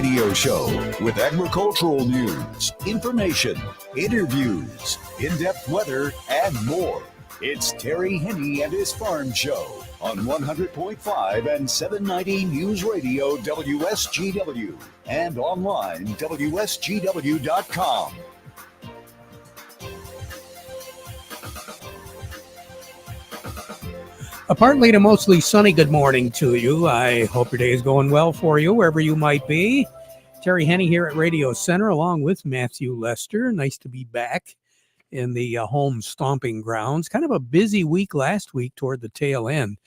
radio show with agricultural news, information, interviews, in-depth weather, and more. It's Terry Henne and his Farm Show on 100.5 and 790 News Radio WSGW and online WSGW.com. A partly to mostly sunny good morning to you. I hope your day is going well for you, wherever you might be. Terry Henne here at Radio Center, along with Matthew Lester. Nice to be back in the home stomping grounds. Kind of a busy week last week toward the tail end.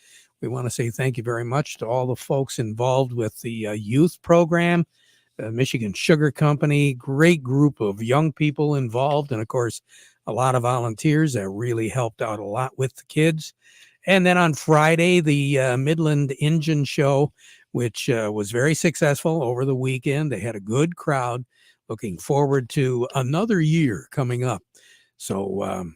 We want to say thank you very much to all the folks involved with the youth program, Michigan Sugar Company, great group of young people involved, and of course, a lot of volunteers that really helped out a lot with the kids. And then on Friday, the Midland Engine Show, which was very successful over the weekend. They had a good crowd. Looking forward to another year coming up. So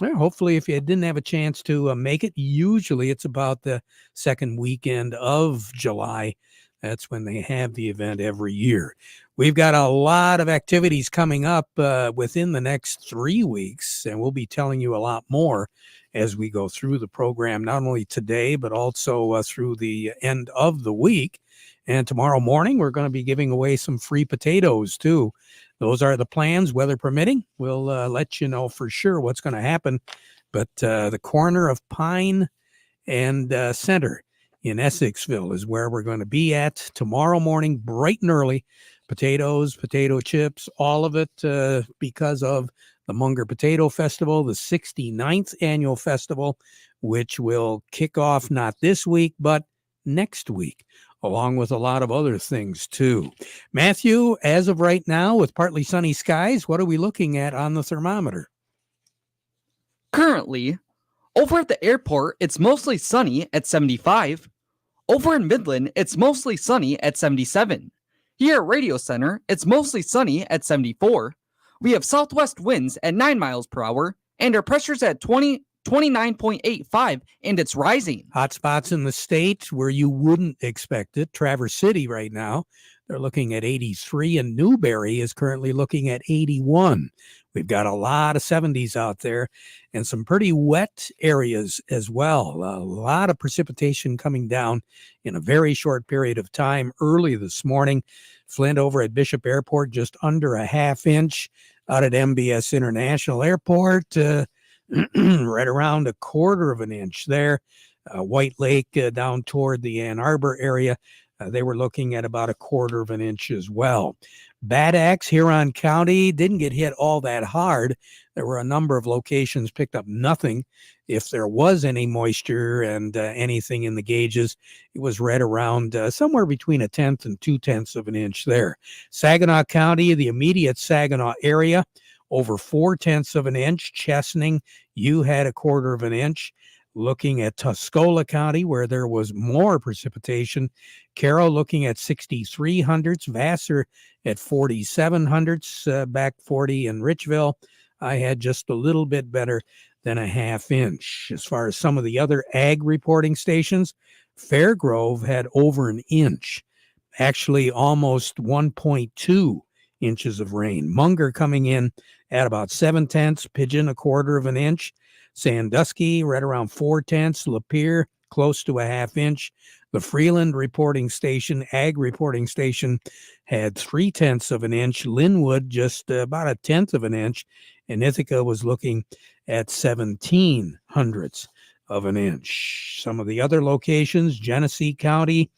hopefully if you didn't have a chance to make it, usually it's about the second weekend of July. That's when they have the event every year. We've got a lot of activities coming up within the next 3 weeks, and we'll be telling you a lot more as we go through the program, not only today, but also through the end of the week. And tomorrow morning, we're going to be giving away some free potatoes, too. Those are the plans, weather permitting. We'll let you know for sure what's going to happen. But the corner of Pine and Center in Essexville is where we're going to be at tomorrow morning, bright and early. Potatoes, potato chips, all of it because of the Munger Potato Festival, the 69th annual festival, which will kick off not this week, but next week, along with a lot of other things, too. Matthew, as of right now, with partly sunny skies, what are we looking at on the thermometer? Currently, over at the airport, it's mostly sunny at 75. Over in Midland, it's mostly sunny at 77. Here at Radio Center, it's mostly sunny at 74. We have southwest winds at 9 miles per hour, and our pressure's at 29.85, and it's rising. Hot spots in the state where you wouldn't expect it. Traverse City right now, they're looking at 83, and Newberry is currently looking at 81. We've got a lot of 70s out there and some pretty wet areas as well. A lot of precipitation coming down in a very short period of time early this morning. Flint over at Bishop Airport, just under a half inch. Out at MBS International Airport, right around a quarter of an inch there. White Lake down toward the Ann Arbor area, they were looking at about a quarter of an inch as well. Bad Axe, Huron County, didn't get hit all that hard. There were a number of locations picked up nothing. If there was any moisture and anything in the gauges, it was right around somewhere between 1/10 and 2/10 of an inch there. Saginaw County, the immediate Saginaw area, over 4/10 of an inch. Chesaning, you had a quarter of an inch. Looking at Tuscola County, where there was more precipitation. Carroll looking at 63 hundredths. Vassar at 47 hundredths. Back 40 in Richville. I had just a little bit better than a half inch. As far as some of the other ag reporting stations, Fairgrove had over an inch. Actually, almost 1.2 inches of rain. Munger coming in at about 7/10. Pigeon, a quarter of an inch. Sandusky, right around 4/10. Lapeer, close to a half inch. The Freeland reporting station, ag reporting station, had 3/10 of an inch. Linwood, just about 1/10 of an inch. And Ithaca was looking at 17 hundredths of an inch. Some of the other locations, Genesee County,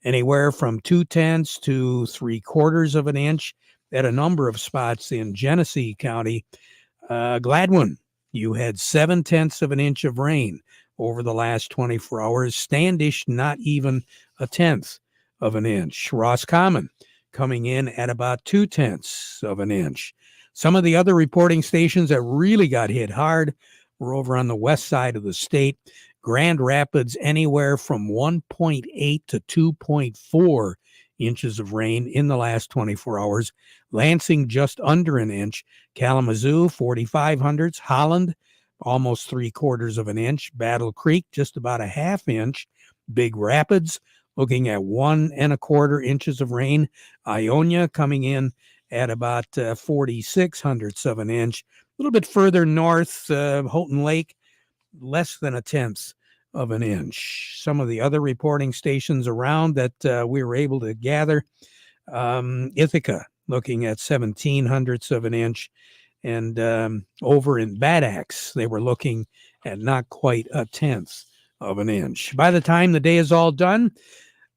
anywhere from 2/10 to 3/4 of an inch. At a number of spots in Genesee County. Gladwin, you had 7/10 of an inch of rain over the last 24 hours. Standish, not even 1/10 of an inch. Roscommon coming in at about 2/10 of an inch. Some of the other reporting stations that really got hit hard were over on the west side of the state. Grand Rapids, anywhere from 1.8 to 2.4 inches of rain in the last 24 hours. Lansing, just under an inch. Kalamazoo, 4,500 hundredths. Holland, almost 3/4 of an inch. Battle Creek, just about a half inch. Big Rapids, looking at 1¼ inches of rain. Ionia coming in at about 46 hundredths of an inch. A little bit further north, Houghton Lake, less than 1/10 of an inch. Some of the other reporting stations around that we were able to gather, Ithaca looking at 17 hundredths of an inch. And over in Bad Axe, they were looking at not quite 1/10 of an inch. By the time the day is all done,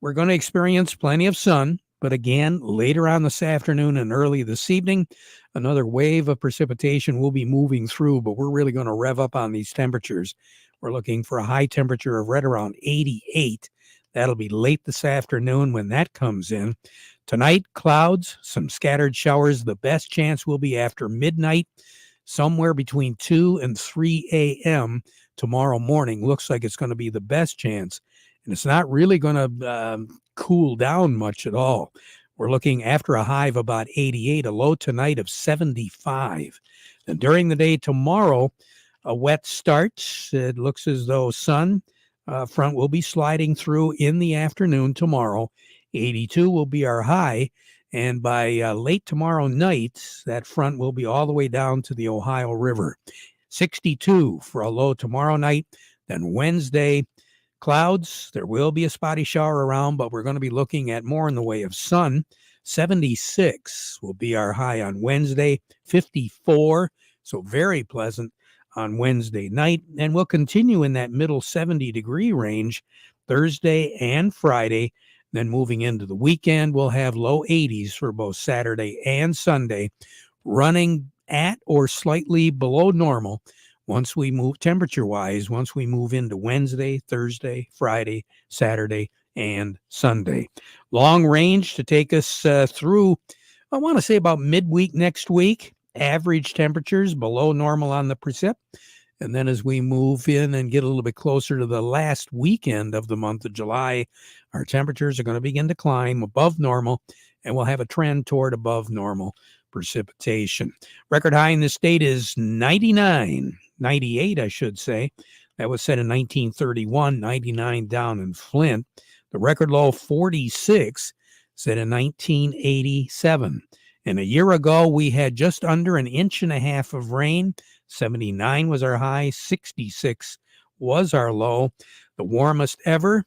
we're going to experience plenty of sun. But again, later on this afternoon and early this evening, another wave of precipitation will be moving through, but we're really going to rev up on these temperatures. We're looking for a high temperature of right around 88. That'll be late this afternoon when that comes in. Tonight, clouds, some scattered showers. The best chance will be after midnight, somewhere between 2 and 3 a.m. tomorrow morning. Looks like it's going to be the best chance. And it's not really going to cool down much at all. We're looking after a high of about 88, a low tonight of 75. And during the day tomorrow, a wet start. It looks as though sun front will be sliding through in the afternoon tomorrow. 82 will be our high. And by late tomorrow night, that front will be all the way down to the Ohio River. 62 for a low tomorrow night. Then Wednesday, clouds. There will be a spotty shower around, but we're going to be looking at more in the way of sun. 76 will be our high on Wednesday. 54, so very pleasant on Wednesday night. And we'll continue in that middle 70-degree range Thursday and Friday. Then moving into the weekend, we'll have low 80s for both Saturday and Sunday, running at or slightly below normal once we move temperature-wise, once we move into Wednesday, Thursday, Friday, Saturday, and Sunday. Long range to take us through, I want to say about midweek next week. Average temperatures below normal on the precip. And then as we move in and get a little bit closer to the last weekend of the month of July, our temperatures are going to begin to climb above normal, and we'll have a trend toward above normal precipitation. Record high in the state is 98, I should say. That was set in 1931, 99 down in Flint. The record low, 46, set in 1987. And a year ago, we had just under 1.5 inches of rain. 79 was our high, 66 was our low. The warmest ever,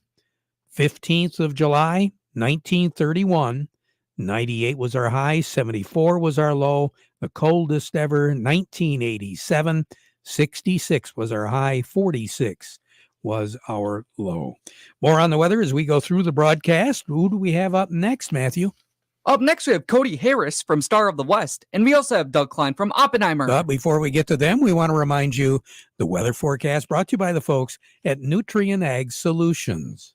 15th of July, 1931. 98 was our high, 74 was our low. The coldest ever, 1987. 66 was our high, 46 was our low. More on the weather as we go through the broadcast. Who do we have up next, Matthew? Up next, we have Cody Harris from Star of the West, and we also have Doug Klein from Oppenheimer. But before we get to them, we want to remind you the weather forecast brought to you by the folks at Nutrien Ag Solutions.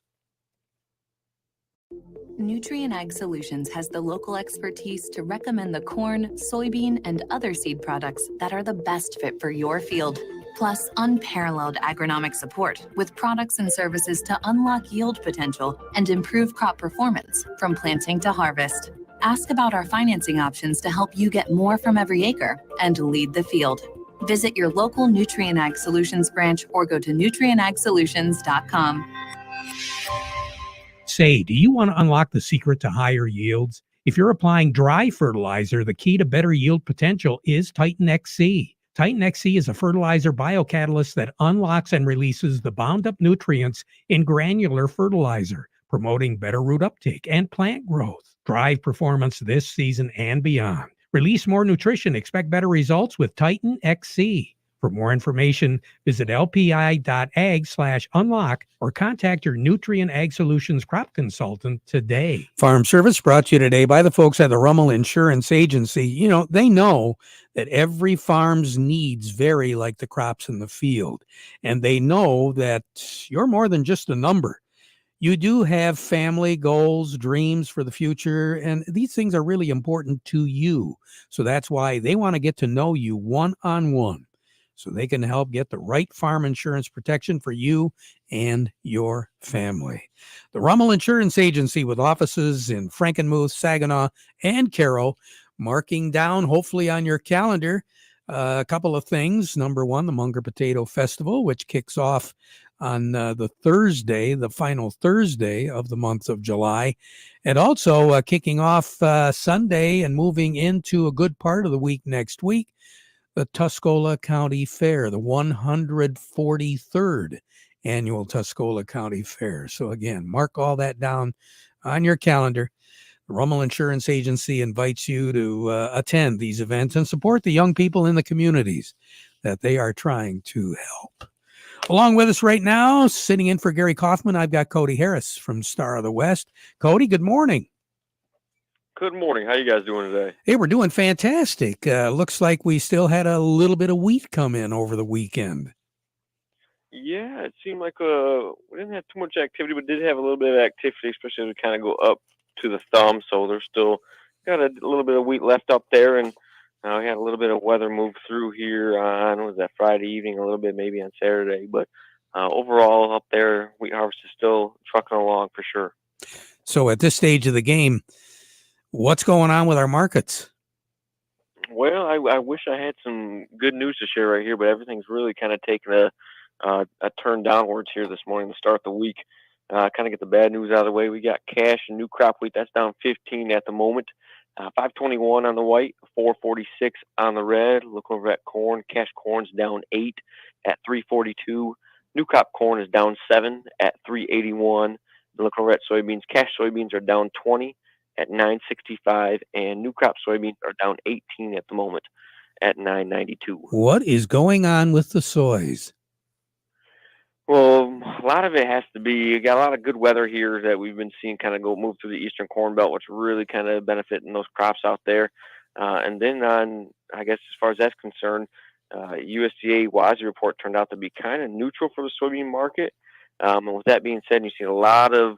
Nutrien Ag Solutions has the local expertise to recommend the corn, soybean, and other seed products that are the best fit for your field. Plus, unparalleled agronomic support with products and services to unlock yield potential and improve crop performance from planting to harvest. Ask about our financing options to help you get more from every acre and lead the field. Visit your local Nutrien Ag Solutions branch or go to nutrienagsolutions.com. Say, do you want to unlock the secret to higher yields? If you're applying dry fertilizer, the key to better yield potential is Titan XC. Titan XC is a fertilizer biocatalyst that unlocks and releases the bound-up nutrients in granular fertilizer, promoting better root uptake and plant growth. Drive performance this season and beyond. Release more nutrition. Expect better results with Titan XC. For more information, visit lpi.ag/unlock or contact your Nutrien Ag Solutions crop consultant today. Farm Service brought to you today by the folks at the Rummel Insurance Agency. You know, they know that every farm's needs vary like the crops in the field. And they know that you're more than just a number. You do have family goals, dreams for the future, and these things are really important to you. So that's why they want to get to know you one-on-one, so they can help get the right farm insurance protection for you and your family. The Rummel Insurance Agency, with offices in Frankenmuth, Saginaw, and Carroll, marking down, hopefully on your calendar, a couple of things. Number one, the Munger Potato Festival, which kicks off on the Thursday, the final Thursday of the month of July. And also kicking off Sunday and moving into a good part of the week next week, the Tuscola County Fair, the 143rd annual Tuscola County Fair. So again, mark all that down on your calendar. The Rummel Insurance Agency invites you to attend these events and support the young people in the communities that they are trying to help. Along with us right now, sitting in for Gary Kaufman, I've got Cody Harris from Star of the West. Cody, good morning. Good morning. How you guys doing today? Hey, we're doing fantastic. Looks like we still had a little bit of wheat come in over the weekend. Yeah, it seemed like we didn't have too much activity, but did have a little bit of activity, especially as we kind of go up to the thumb. So there's still got a little bit of wheat left up there, and we had a little bit of weather move through here on was that Friday evening, a little bit maybe on Saturday, but overall up there, wheat harvest is still trucking along for sure. So at this stage of the game, what's going on with our markets? Well, I wish I had some good news to share right here, but everything's really kind of taken a turn downwards here this morning to start the week. Kind of get the bad news out of the way. We got cash and new crop wheat that's down 15 at the moment. 521 on the white, 446 on the red. Look over at corn. Cash corn's down 8 at 342. New crop corn is down 7 at 381. Look over at soybeans. Cash soybeans are down 20 at 965, and new crop soybeans are down 18 at the moment at 992. What is going on with the soys? Well, a lot of it has to be, you got a lot of good weather here that we've been seeing kind of move through the eastern corn belt, which really kind of benefiting those crops out there. And then I guess as far as that's concerned, USDA WASI report turned out to be kind of neutral for the soybean market. And with that being said, you see a lot of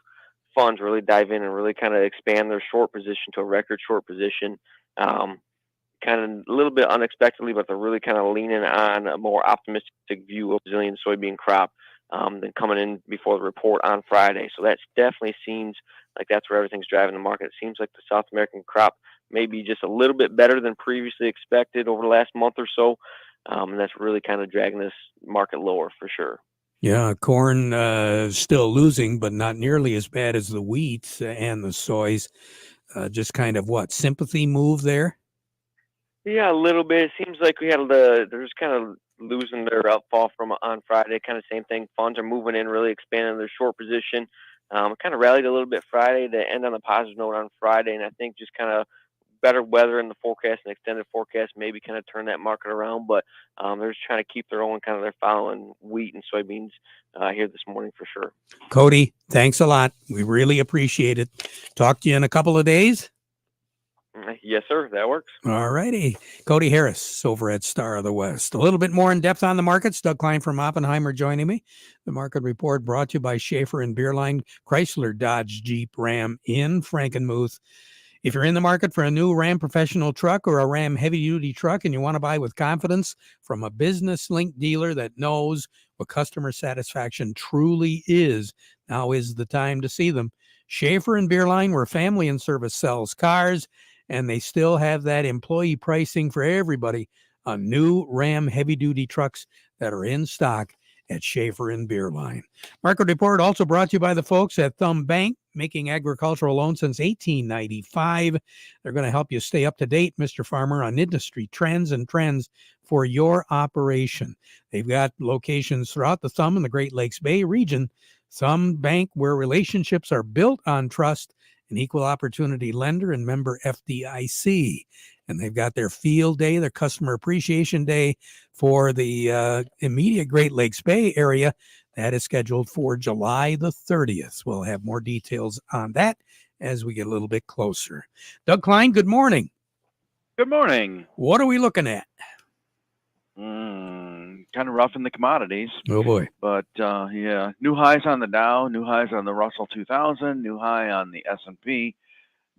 funds really dive in and really kind of expand their short position to a record short position. Kind of a little bit unexpectedly, but they're really kind of leaning on a more optimistic view of Brazilian soybean crop than coming in before the report on Friday. So that definitely seems like that's where everything's driving the market. It seems like the South American crop may be just a little bit better than previously expected over the last month or so. And that's really kind of dragging this market lower for sure. Yeah, corn still losing, but not nearly as bad as the wheat and the soys. Just kind of sympathy move there? Yeah, a little bit. It seems like they're just kind of losing their upfall from on Friday. Kind of same thing. Funds are moving in, really expanding their short position. Kind of rallied a little bit Friday to end on a positive note on Friday, and I think just kind of better weather in the forecast and extended forecast maybe kind of turn that market around. But they're just trying to keep their own kind of they're following wheat and soybeans here this morning for sure. Cody, thanks a lot. We really appreciate it. Talk to you in a couple of days. Yes, sir. That works. All righty. Cody Harris over at Star of the West. A little bit more in depth on the markets. Doug Klein from Oppenheimer joining me. The market report brought to you by Schaefer and Beerline, Chrysler, Dodge, Jeep, Ram in Frankenmuth. If you're in the market for a new Ram professional truck or a Ram heavy-duty truck and you want to buy with confidence from a business-linked dealer that knows what customer satisfaction truly is, now is the time to see them. Schaefer and Beerline, where family and service sells cars, and they still have that employee pricing for everybody on new Ram heavy-duty trucks that are in stock at Schaefer and Beerline. Market report also brought to you by the folks at Thumb Bank, making agricultural loans since 1895. They're going to help you stay up to date, Mr. Farmer, on industry trends for your operation. They've got locations throughout the Thumb and the Great Lakes Bay region. Thumb Bank, where relationships are built on trust, an equal opportunity lender and member FDIC. And they've got their field day, their customer appreciation day for the immediate Great Lakes Bay area. That is scheduled for July the 30th. We'll have more details on that as we get a little bit closer. Doug Klein, good morning. Good morning. What are we looking at? Kind of rough in the commodities. Oh, boy. But, yeah, new highs on the Dow, new highs on the Russell 2000, new high on the S&P.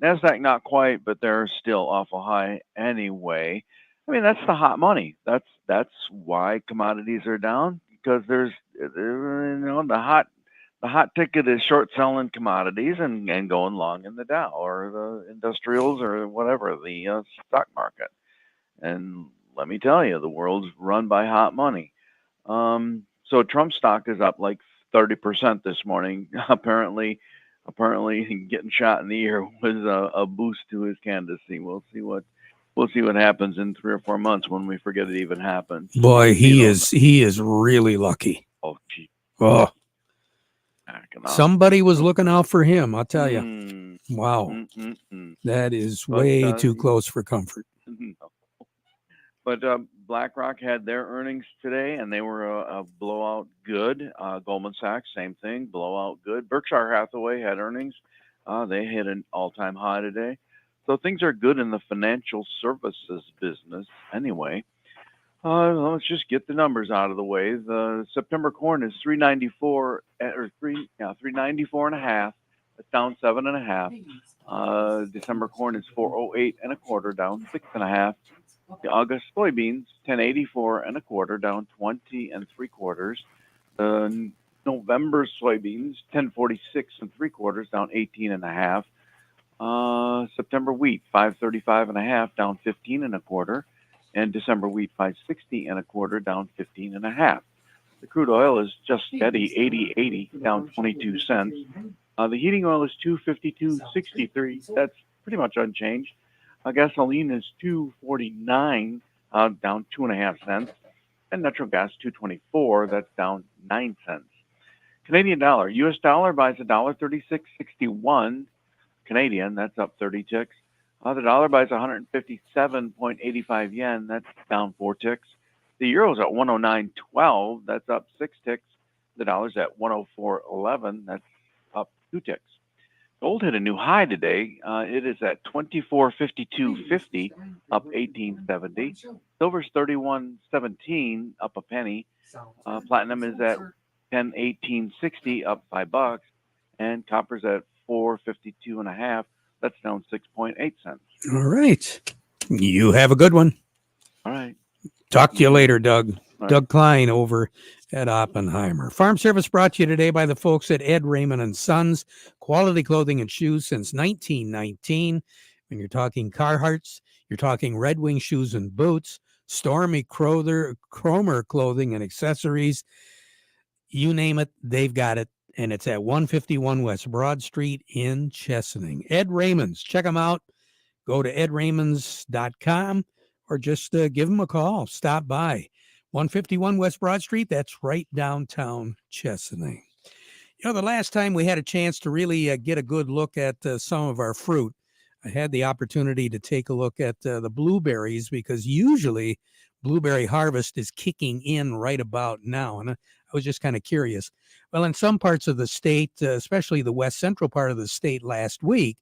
NASDAQ not quite, but they're still awful high anyway. I mean, that's the hot money. That's why commodities are down, because there's the hot ticket is short selling commodities and going long in the Dow or the industrials or whatever, the stock market. And let me tell you, the world's run by hot money. So Trump stock is up like 30% this morning. Apparently, getting shot in the ear was a boost to his candidacy. We'll see what happens in 3 or 4 months when we forget it even happened. Boy, he is really lucky. Oh, gee. Oh, somebody was looking out for him, I'll tell you. Wow. That is way too close for comfort. But BlackRock had their earnings today, and they were a blowout good. Goldman Sachs, same thing, blowout good. Berkshire Hathaway had earnings. They hit an all-time high today. So things are good in the financial services business anyway. Let's just get the numbers out of the way. The September corn is 394 or 394 and a half. That's down 7.5. December corn is 408 and a quarter, down 6.5. The August soybeans 1084 and a quarter, down 20 3/4. The November soybeans 1046 3/4, down 18.5. September wheat 535.5, down 15 1/4. And December wheat 560 1/4, down 15.5. The crude oil is just steady, 80.80, down 22 cents. The heating oil is 252.63. That's pretty much unchanged. Gasoline is 249, down 2.5 cents. And natural gas 224, that's down 9 cents. Canadian dollar, U.S. dollar buys $1.3661 Canadian, that's up 30 ticks. The dollar buys 157.85 yen. That's down 4 ticks. The euro's at 109.12. That's up 6 ticks. The dollar's at 104.11. That's up 2 ticks. Gold hit a new high today. It is at 24.5250, up 18.70. Silver's 31.17, up a penny. Platinum is at 10.1860, up $5. And copper's at 452.5. That's down 6.8 cents. All right. You have a good one. All right. Talk to you later, Doug. Right. Doug Klein over at Oppenheimer. Farm Service brought to you today by the folks at Ed Raymond and Sons. Quality clothing and shoes since 1919. When you're talking Carhartts, you're talking Red Wing shoes and boots, Stormy Cromer clothing and accessories. You name it, they've got it. And it's at 151 West Broad Street in Chesaning. Ed Raymond's. Check them out. Go to edraymond's.com or just give them a call. Stop by. 151 West Broad Street. That's right downtown Chesaning. You know, the last time we had a chance to really get a good look at some of our fruit, I had the opportunity to take a look at the blueberries because usually blueberry harvest is kicking in right about now. And I was just kind of curious. Well, in some parts of the state, especially the west central part of the state last week,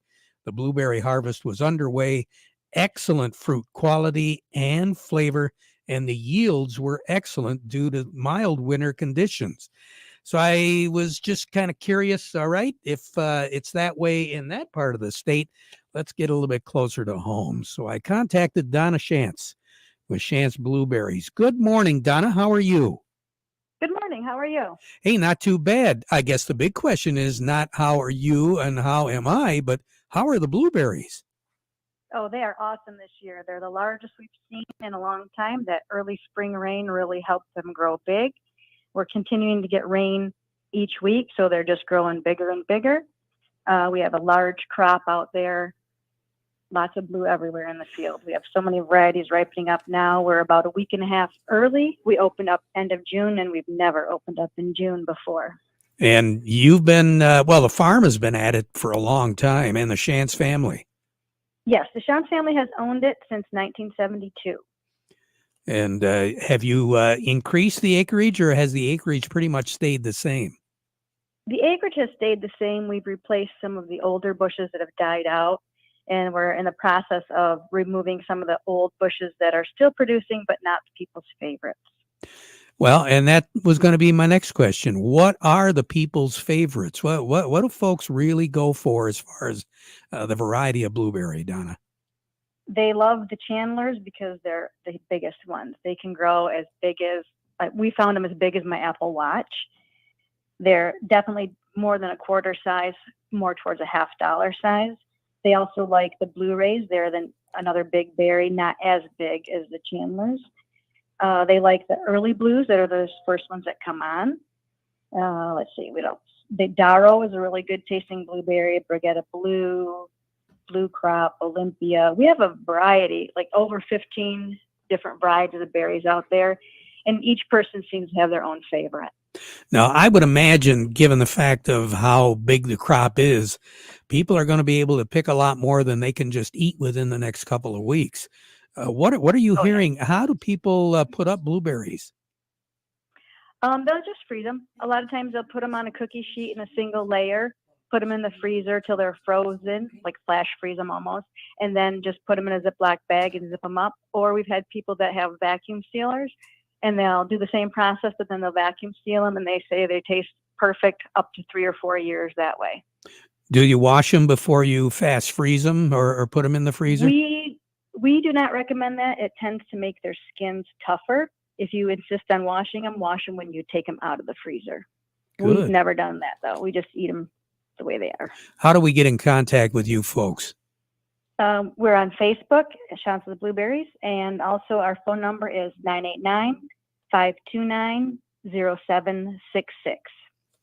the blueberry harvest was underway. Excellent fruit quality and flavor, and the yields were excellent due to mild winter conditions. So I was just kind of curious, all right, if it's that way in that part of the state, let's get a little bit closer to home. So I contacted Donna Shantz with Shantz Blueberries. Good morning, Donna. How are you? Good morning. How are you? Hey, not too bad. I guess the big question is not how are you and how am I, but how are the blueberries? Oh, they are awesome this year. They're the largest we've seen in a long time. That early spring rain really helped them grow big. We're continuing to get rain each week, so they're just growing bigger and bigger. We have a large crop out there. Lots of blue everywhere in the field. We have so many varieties ripening up now. We're about a week and a half early. We opened up end of June, and we've never opened up in June before. And you've been, the farm has been at it for a long time, and the Shantz family. Yes, the Shantz family has owned it since 1972. And have you increased the acreage, or has the acreage pretty much stayed the same? The acreage has stayed the same. We've replaced some of the older bushes that have died out. And we're in the process of removing some of the old bushes that are still producing, but not people's favorites. Well, and that was going to be my next question. What are the people's favorites? What do folks really go for as far as the variety of blueberry, Donna? They love the Chandlers because they're the biggest ones. They can grow as big as, we found them as big as my Apple Watch. They're definitely more than a quarter size, more towards a $50 size. They also like the Blu-rays. They're another big berry, not as big as the Chandlers. They like the early blues that are those first ones that come on. Let's see, what else? The Darrow is a really good tasting blueberry. Brigetta Blue, Blue Crop, Olympia. We have a variety, like over 15 different varieties of berries out there, and each person seems to have their own favorite. Now, I would imagine, given the fact of how big the crop is, people are going to be able to pick a lot more than they can just eat within the next couple of weeks. What are you Oh, yeah. hearing? How do people put up blueberries? They'll just freeze them. A lot of times they'll put them on a cookie sheet in a single layer, put them in the freezer till they're frozen, like flash freeze them almost, and then just put them in a Ziploc bag and zip them up. Or we've had people that have vacuum sealers, and they'll do the same process, but then they'll vacuum seal them, and they say they taste perfect up to 3 or 4 years that way. Do you wash them before you fast freeze them or put them in the freezer? We do not recommend that. It tends to make their skins tougher. If you insist on washing them, wash them when you take them out of the freezer. Good. We've never done that, though. We just eat them the way they are. How do we get in contact with you folks? We're on Facebook, Shots of the Blueberries, and also our phone number is 989-529-0766.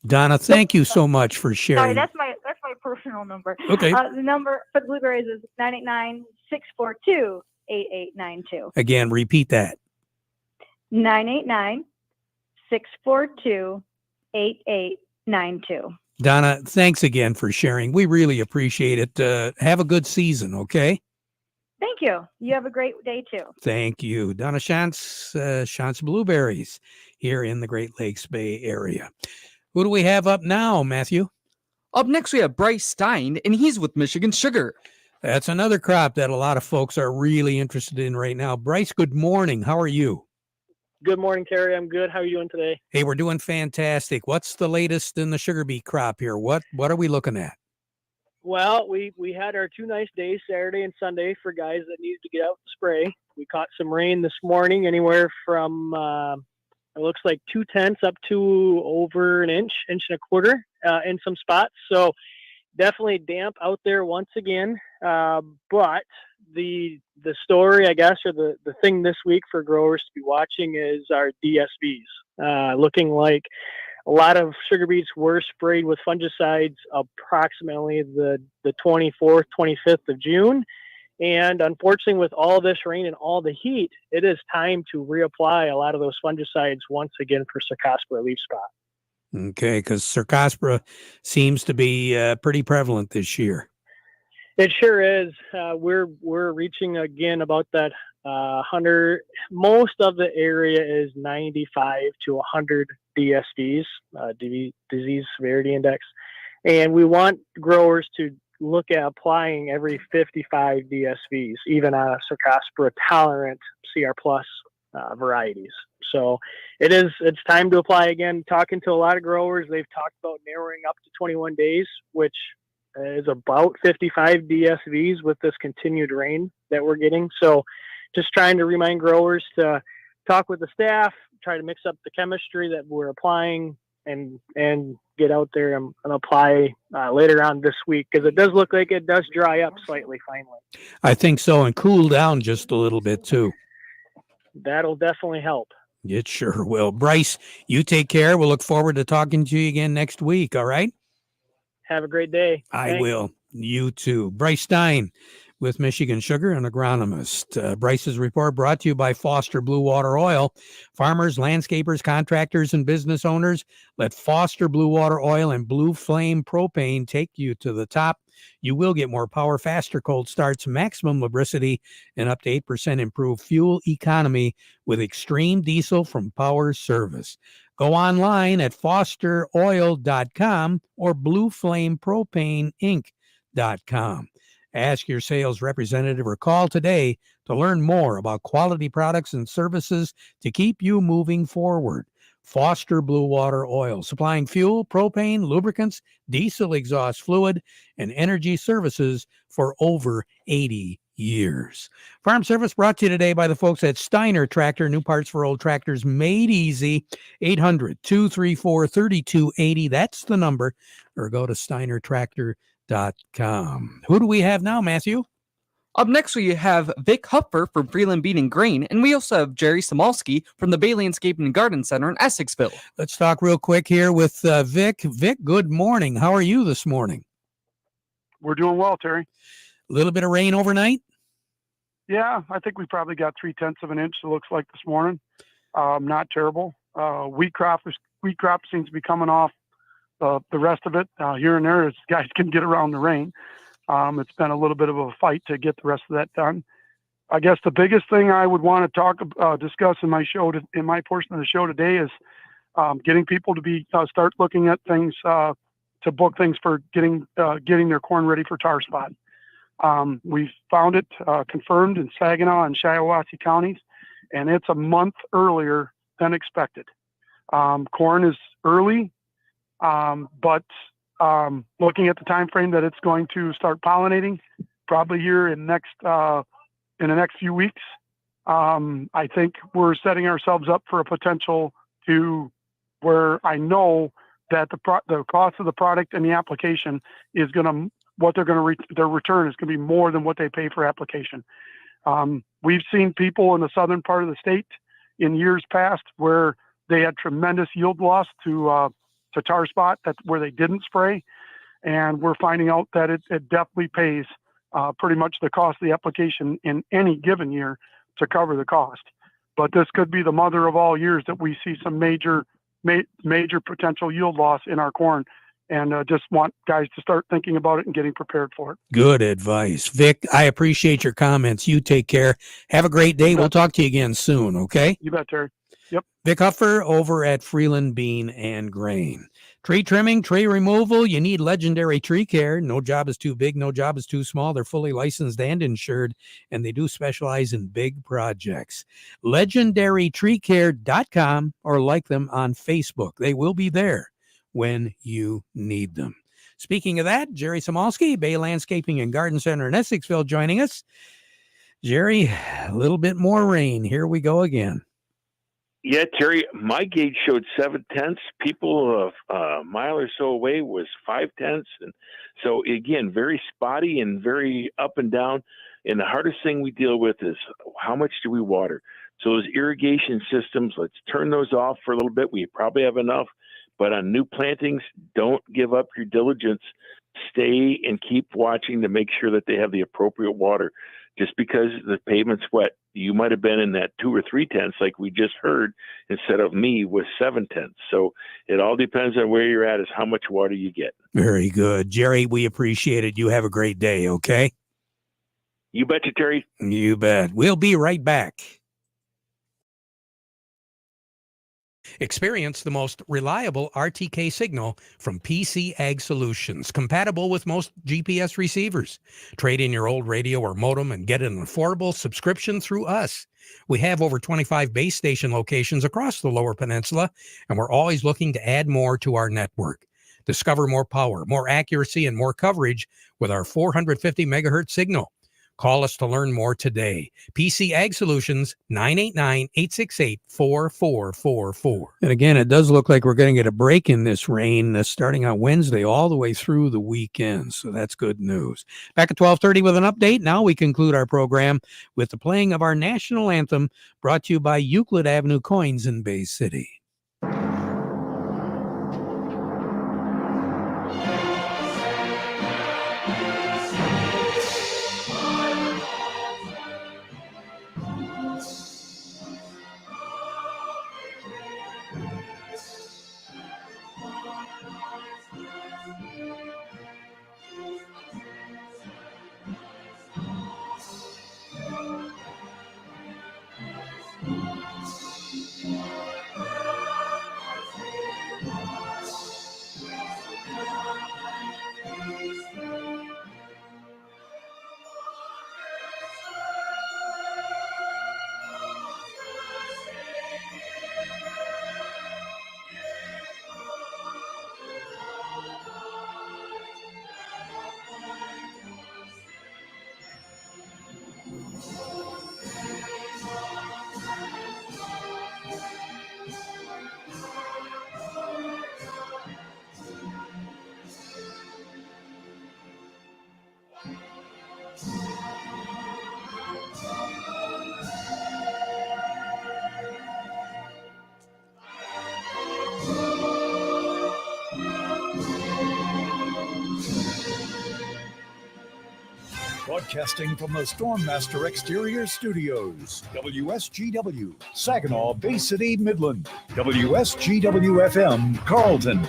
Donna, thank you so much for sharing. Sorry, that's my personal number. Okay. The number for the Blueberries is 989-642-8892. Again, repeat that. 989-642-8892. Donna, thanks again for sharing. We really appreciate it. Have a good season, okay? Thank you. You have a great day, too. Thank you. Donna Shantz, Shantz Blueberries here in the Great Lakes Bay Area. Who do we have up now, Matthew? Up next, we have Bryce Stein, and he's with Michigan Sugar. That's another crop that a lot of folks are really interested in right now. Bryce, good morning. How are you? Good morning, Terry. I'm good. How are you doing today? Hey, we're doing fantastic. What's the latest in the sugar beet crop here? What are we looking at? Well, we had our 2 nice days, Saturday and Sunday, for guys that needed to get out and spray. We caught some rain this morning, anywhere from it looks like 0.2 up to over an inch and a quarter in some spots. So definitely damp out there once again. But the story, I guess, or the thing this week for growers to be watching is our DSVs. Looking like a lot of sugar beets were sprayed with fungicides approximately the 24th, 25th of June. And unfortunately, with all this rain and all the heat, it is time to reapply a lot of those fungicides once again for Cercospora leaf spot. Okay, because Cercospora seems to be pretty prevalent this year. It sure is. We're reaching again about that 100. Most of the area is 95 to 100 DSVs, disease severity index, and we want growers to look at applying every 55 DSVs, even on a Cercospora tolerant CR plus varieties. So it's time to apply again. Talking to a lot of growers, they've talked about narrowing up to 21 days, which is about 55 DSVs with this continued rain that we're getting. So just trying to remind growers to talk with the staff, try to mix up the chemistry that we're applying, and get out there and apply later on this week, because it does look like it does dry up slightly finally. I think so, and cool down just a little bit too. That'll definitely help. It sure will. Bryce, you take care. We'll look forward to talking to you again next week, all right? Have a great day. I Thanks. will. You too. Bryce Stein with Michigan Sugar, an agronomist. Bryce's report brought to you by Foster Blue Water Oil. Farmers, landscapers, contractors, and business owners, let Foster Blue Water Oil and Blue Flame Propane take you to the top. You will get more power, faster cold starts, maximum lubricity, and up to 8% improved fuel economy with extreme diesel from Power Service. Go online at fosteroil.com or blueflamepropaneinc.com. Ask your sales representative or call today to learn more about quality products and services to keep you moving forward. Foster Blue Water Oil, supplying fuel, propane, lubricants, diesel exhaust fluid, and energy services for over 80 years. Farm Service brought to you today by the folks at Steiner Tractor. New parts for old tractors made easy. 800-234-3280. That's the number. Or go to steinertractor.com. Who do we have now, Matthew? Up next, we have Vic Hupfer from Freeland Bean and Grain, and we also have Jerry Samalski from the Bay Landscape and Garden Center in Essexville. Let's talk real quick here with Vic. Vic, good morning. How are you this morning? We're doing well, Terry. A little bit of rain overnight? Yeah, I think we probably got 0.3 of an inch, it looks like, this morning. Not terrible. Wheat crop seems to be coming off the rest of it here and there as guys can get around the rain. It's been a little bit of a fight to get the rest of that done. I guess the biggest thing I would want to discuss in my portion of the show today is getting people to start looking at things to book things for getting their corn ready for tar spot. We've found it confirmed in Saginaw and Shiawassee counties, and it's a month earlier than expected. Corn is early, but looking at the time frame that it's going to start pollinating, probably here in the next few weeks, I think we're setting ourselves up for a potential to where I know that the cost of the product and the application is going to their return is going to be more than what they pay for application. We've seen people in the southern part of the state in years past where they had tremendous yield loss to tar spot, that's where they didn't spray, and we're finding out that it definitely pays pretty much the cost of the application in any given year to cover the cost. But this could be the mother of all years that we see some major potential yield loss in our corn, and just want guys to start thinking about it and getting prepared for it. Good advice. Vic, I appreciate your comments. You take care. Have a great day. We'll talk to you again soon, okay? You bet, Terry. Yep. Vic Huffer over at Freeland Bean and Grain. Tree trimming, tree removal, you need Legendary Tree Care. No job is too big, no job is too small. They're fully licensed and insured, and they do specialize in big projects. LegendaryTreeCare.com or like them on Facebook. They will be there when you need them. Speaking of that, Jerry Samalski, Bay Landscaping and Garden Center in Essexville, joining us. Jerry, a little bit more rain. Here we go again. Yeah, Terry, my gauge showed 0.7. People a mile or so away was 0.5. And so, again, very spotty and very up and down. And the hardest thing we deal with is how much do we water? So those irrigation systems, let's turn those off for a little bit. We probably have enough. But on new plantings, don't give up your diligence. Stay and keep watching to make sure that they have the appropriate water. Just because the pavement's wet, you might have been in that 2 or 3/10 like we just heard, instead of me with 0.7. So it all depends on where you're at, is how much water you get. Very good. Jerry, we appreciate it. You have a great day, okay? You betcha, Terry. You bet. We'll be right back. Experience the most reliable RTK signal from PC Ag Solutions, compatible with most GPS receivers. Trade in your old radio or modem and get an affordable subscription through us. We have over 25 base station locations across the Lower Peninsula, and we're always looking to add more to our network. Discover more power, more accuracy, and more coverage with our 450 megahertz signal. Call us to learn more today. PC Ag Solutions, 989-868-4444. And again, it does look like we're going to get a break in this rain starting on Wednesday all the way through the weekend. So that's good news. Back at 12:30 with an update. Now we conclude our program with the playing of our national anthem, brought to you by Euclid Avenue Coins in Bay City. Broadcasting from the Stormmaster Exterior Studios. WSGW, Saginaw, Bay City, Midland. WSGW FM, Carlton.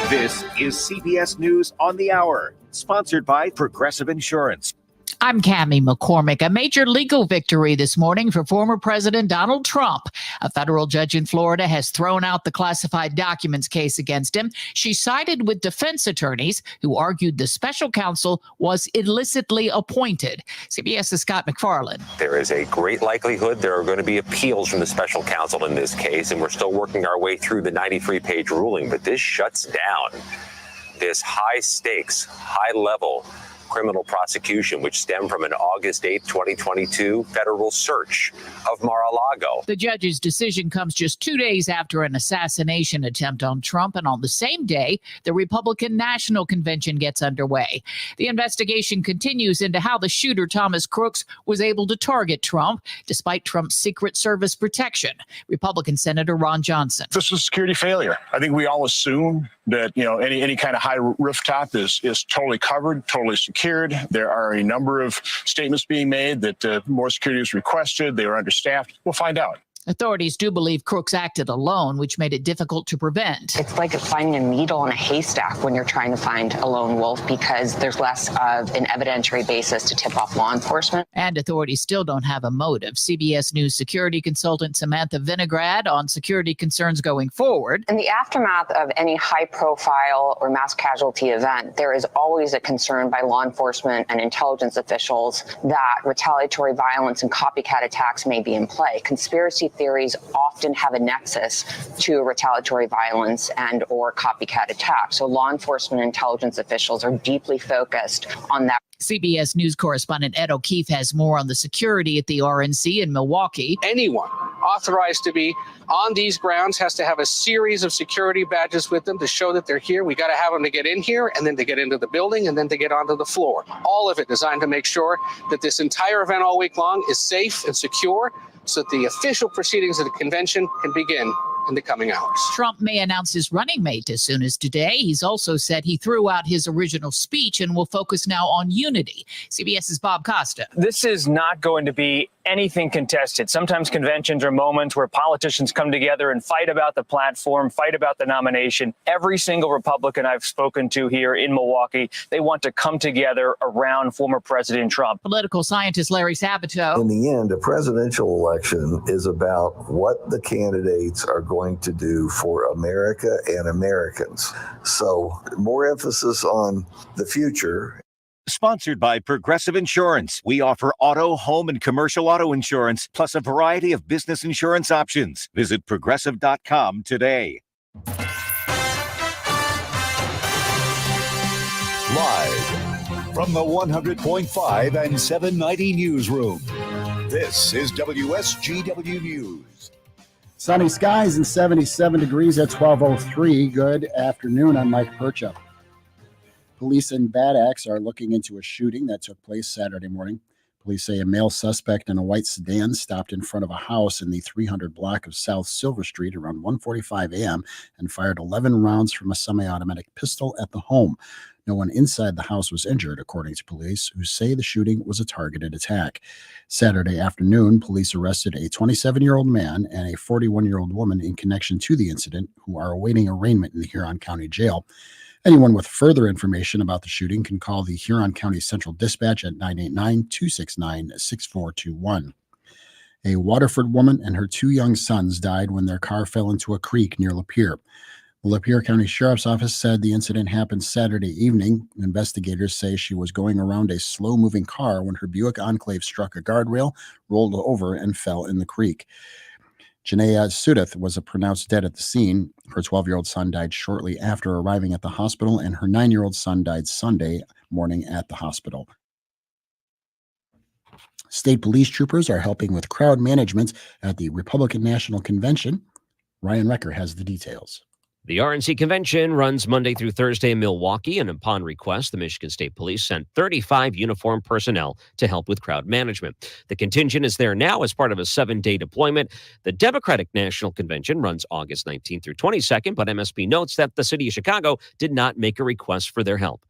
This is CBS News on the Hour, sponsored by Progressive Insurance. I'm Cammie McCormick. A major legal victory this morning for former President Donald Trump. A federal judge in Florida has thrown out the classified documents case against him. She sided with defense attorneys who argued the special counsel was illicitly appointed. CBS's Scott McFarland. There is a great likelihood there are going to be appeals from the special counsel in this case, and we're still working our way through the 93-page ruling, but this shuts down this high-stakes, high-level criminal prosecution, which stemmed from an August 8, 2022 federal search of Mar-a-Lago. The judge's decision comes just 2 days after an assassination attempt on Trump, and on the same day, the Republican National Convention gets underway. The investigation continues into how the shooter, Thomas Crooks, was able to target Trump, despite Trump's Secret Service protection. Republican Senator Ron Johnson. This was a security failure. I think we all assume that, any kind of high rooftop is totally covered, totally secured. There are a number of statements being made that more security was requested. They were understaffed. We'll find out. Authorities do believe Crooks acted alone, which made it difficult to prevent. It's like finding a needle in a haystack when you're trying to find a lone wolf because there's less of an evidentiary basis to tip off law enforcement. And authorities still don't have a motive. CBS News security consultant Samantha Vinograd on security concerns going forward. In the aftermath of any high-profile or mass casualty event, there is always a concern by law enforcement and intelligence officials that retaliatory violence and copycat attacks may be in play. Conspiracy theories often have a nexus to retaliatory violence and or copycat attacks. So law enforcement and intelligence officials are deeply focused on that. CBS News correspondent Ed O'Keefe has more on the security at the RNC in Milwaukee. Anyone authorized to be on these grounds has to have a series of security badges with them to show that they're here. We got to have them to get in here and then to get into the building and then to get onto the floor. All of it designed to make sure that this entire event all week long is safe and secure so that the official proceedings of the convention can begin in the coming hours. Trump may announce his running mate as soon as today. He's also said he threw out his original speech and will focus now on unity. CBS's Bob Costa. This is not going to be anything contested. Sometimes conventions are moments where politicians come together and fight about the platform, fight about the nomination. Every single Republican I've spoken to here in Milwaukee, they want to come together around former President Trump. Political scientist Larry Sabato. In the end, a presidential election is about what the candidates are going to do for America and Americans. So more emphasis on the future. Sponsored by Progressive Insurance. We offer auto, home, and commercial auto insurance, plus a variety of business insurance options. Visit Progressive.com today. Live from the 100.5 and 790 newsroom, this is WSGW News. Sunny skies and 77 degrees at 12:03. Good afternoon. I'm Mike Percha. Police in Bad Axe are looking into a shooting that took place Saturday morning. Police say a male suspect in a white sedan stopped in front of a house in the 300 block of South Silver Street around 1:45 a.m. and fired 11 rounds from a semi-automatic pistol at the home. No one inside the house was injured, according to police, who say the shooting was a targeted attack. Saturday afternoon, police arrested a 27-year-old man and a 41-year-old woman in connection to the incident, who are awaiting arraignment in the Huron County Jail. Anyone with further information about the shooting can call the Huron County Central Dispatch at 989-269-6421. A Waterford woman and her 2 young sons died when their car fell into a creek near Lapeer. The Lapeer County Sheriff's Office said the incident happened Saturday evening. Investigators say she was going around a slow-moving car when her Buick Enclave struck a guardrail, rolled over, and fell in the creek. Janaea Sudeth was pronounced dead at the scene. Her 12-year-old son died shortly after arriving at the hospital, and her 9-year-old son died Sunday morning at the hospital. State police troopers are helping with crowd management at the Republican National Convention. Ryan Recker has the details. The RNC convention runs Monday through Thursday in Milwaukee, and upon request, the Michigan State Police sent 35 uniformed personnel to help with crowd management. The contingent is there now as part of a 7-day deployment. The Democratic National Convention runs August 19th through 22nd, but MSP notes that the city of Chicago did not make a request for their help.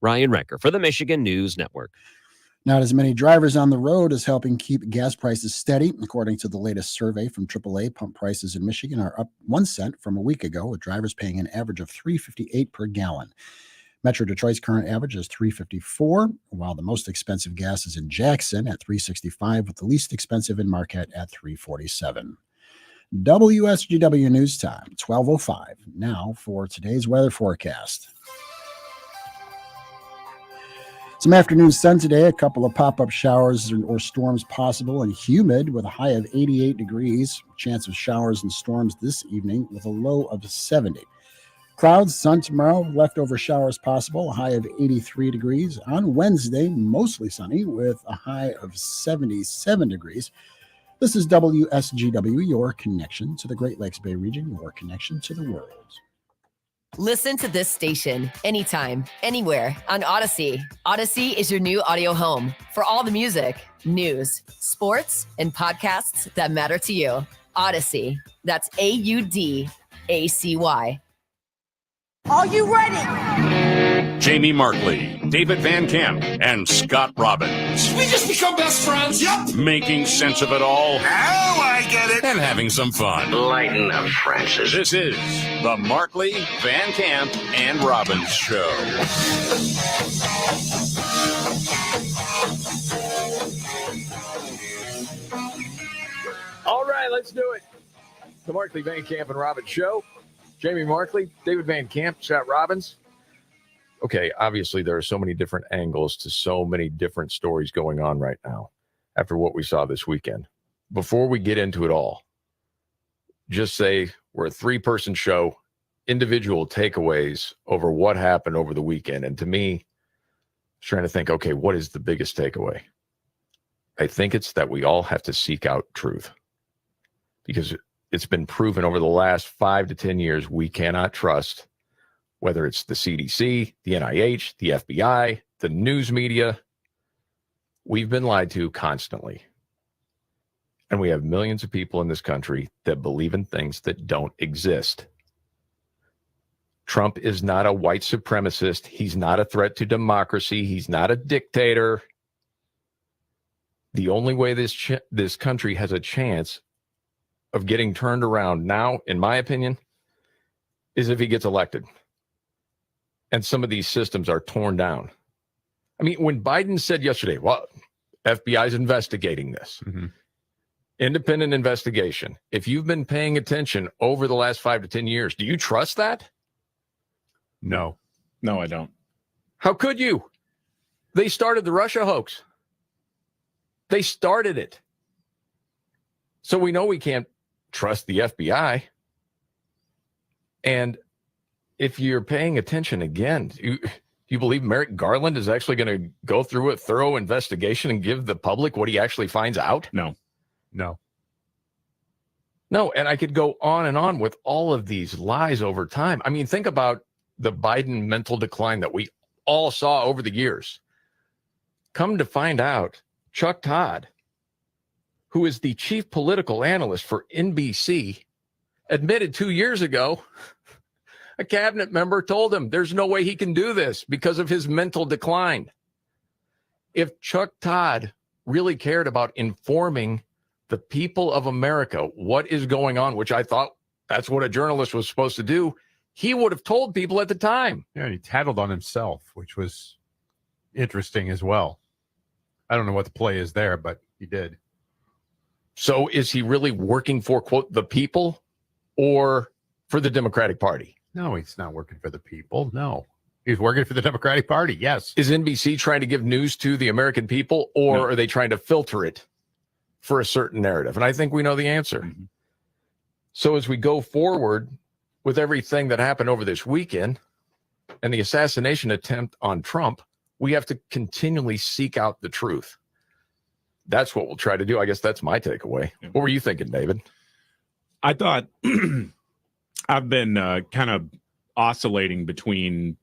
Ryan Recker for the Michigan News Network. Not as many drivers on the road is helping keep gas prices steady. According to the latest survey from AAA, pump prices in Michigan are up 1 cent from a week ago, with drivers paying an average of $3.58 per gallon. Metro Detroit's current average is $3.54, while the most expensive gas is in Jackson at $3.65, with the least expensive in Marquette at $3.47. WSGW News Time, 12:05. Now for today's weather forecast. Some afternoon sun today, a couple of pop-up showers or storms possible, and humid with a high of 88 degrees. Chance of showers and storms this evening with a low of 70. Clouds, sun tomorrow, leftover showers possible, a high of 83 degrees. On Wednesday, mostly sunny with a high of 77 degrees. This is WSGW, your connection to the Great Lakes Bay region, your connection to the world. Listen to this station anytime, anywhere on Odyssey. Odyssey is your new audio home for all the music, news, sports, and podcasts that matter to you. Odyssey. That's AUDACY. Are you ready? Jamie Markley, David Van Camp, and Scott Robbins. We just become best friends. Yep. Making sense of it all. Now I get it. And having some fun. Lighten up, Francis. This is the Markley, Van Camp, and Robbins Show. All right, let's do it. The Markley, Van Camp, and Robbins Show. Jamie Markley, David Van Camp, Scott Robbins. Okay, obviously there are so many different angles to so many different stories going on right now after what we saw this weekend. Before we get into it all, just say we're a 3-person show, individual takeaways over what happened over the weekend. And to me, I was trying to think, okay, what is the biggest takeaway? I think it's that we all have to seek out truth, because it's been proven over the last 5 to 10 years we cannot trust, whether it's the CDC, the NIH, the FBI, the news media. We've been lied to constantly. And we have millions of people in this country that believe in things that don't exist. Trump is not a white supremacist. He's not a threat to democracy. He's not a dictator. The only way this country has a chance of getting turned around now, in my opinion, is if he gets elected and some of these systems are torn down. I mean, when Biden said yesterday, well, FBI is investigating this, independent investigation. If you've been paying attention over the last 5 to 10 years, do you trust that? No, I don't. How could you? They started the Russia hoax. They started it. So we know we can't trust the FBI. And if you're paying attention again, do you believe Merrick Garland is actually going to go through a thorough investigation and give the public what he actually finds out? No. And I could go on and on with all of these lies over time. I mean, think about the Biden mental decline that we all saw over the years. Come to find out, Chuck Todd, who is the chief political analyst for NBC, admitted 2 years ago, a cabinet member told him there's no way he can do this because of his mental decline. If Chuck Todd really cared about informing the people of America what is going on, which I thought that's what a journalist was supposed to do, he would have told people at the time. Yeah, he tattled on himself, which was interesting as well. I don't know what the play is there, but he did. So is he really working for, quote, the people or for the Democratic Party? No, he's not working for the people. No, he's working for the Democratic Party. Yes. Is NBC trying to give news to the American people, or are they trying to filter it for a certain narrative? And I think we know the answer. So as we go forward with everything that happened over this weekend and the assassination attempt on Trump, we have to continually seek out the truth. That's what we'll try to do. I guess that's my takeaway. What were you thinking, David? I thought I've been kind of oscillating between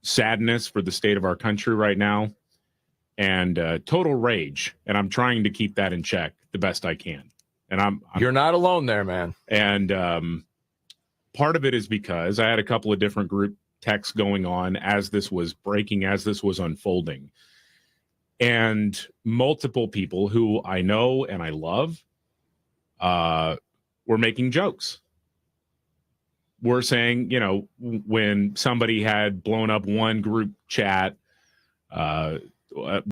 sadness for the state of our country right now and total rage. And I'm trying to keep that in check the best I can. And you're not alone there, man. And part of it is because I had a couple of different group texts going on as this was breaking, as this was unfolding. And multiple people who I know and I love were making jokes. We're saying, you know, when somebody had blown up one group chat,